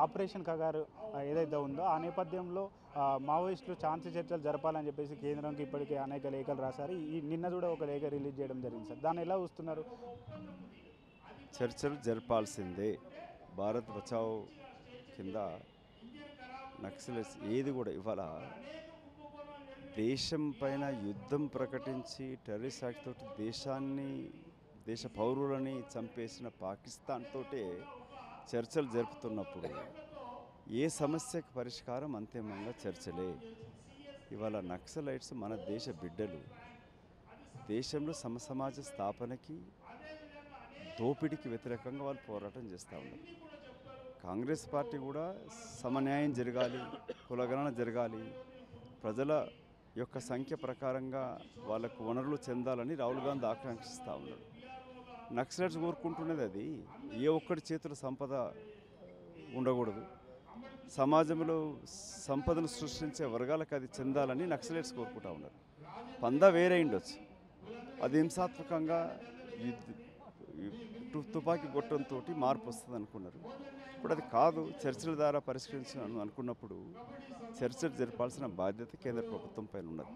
Operation Kagar ఏదైతే ఉందో ఆ నేపథ్యంలో మావోయిస్టులు శాంతి చర్చలు జరపాలని చెప్పేసి కేంద్రంకి ఇప్పటికే అనేక లేఖలు రాశారు. నిన్న కూడా ఒక లేఖ రిలీజ్ చేయడం జరిగింది సార్. దాన్ని ఎలా చూస్తున్నారు? చర్చలు జరపాల్సిందే. భారత్ బచావ్ కింద నక్సలైట్స్ ఏది కూడా ఇవాళ దేశం పైన యుద్ధం ప్రకటించి టెర్రరిస్ట్ యాక్ట్ తోటి దేశ పౌరులని చంపేసిన పాకిస్తాన్ తోటే చర్చలు జరుపుతున్నప్పుడు ఏ సమస్యకు పరిష్కారం అంతిమంగా చర్చలే. ఇవాళ నక్సలైట్స్ మన దేశ బిడ్డలు. దేశంలో సమసమాజ స్థాపనకి దోపిడీకి వ్యతిరేకంగా వాళ్ళు పోరాటం చేస్తూ ఉన్నారు. కాంగ్రెస్ పార్టీ కూడా సమన్యాయం జరగాలి, కులగణన జరగాలి, ప్రజల యొక్క సంఖ్య ప్రకారంగా వాళ్ళకు వనరులు చెందాలని రాహుల్ గాంధీ ఆకాంక్షిస్తూ ఉన్నారు. నక్సలైట్స్ కోరుకుంటున్నది అది. ఏ ఒక్కడి చేతుల సంపద ఉండకూడదు, సమాజంలో సంపదను సృష్టించే వర్గాలకు అది చెందాలని నక్సలైట్స్ కోరుకుంటూ ఉన్నారు. పందా వేరే ఉండొచ్చు, అది హింసాత్మకంగా తుపాకీ గొట్టంతో మార్పు వస్తుంది అనుకున్నారు. ఇప్పుడు అది కాదు, చర్చల ద్వారా పరిష్కరించాలని అనుకున్నప్పుడు చర్చలు జరపాల్సిన బాధ్యత కేంద్ర ప్రభుత్వం పైన ఉన్నది.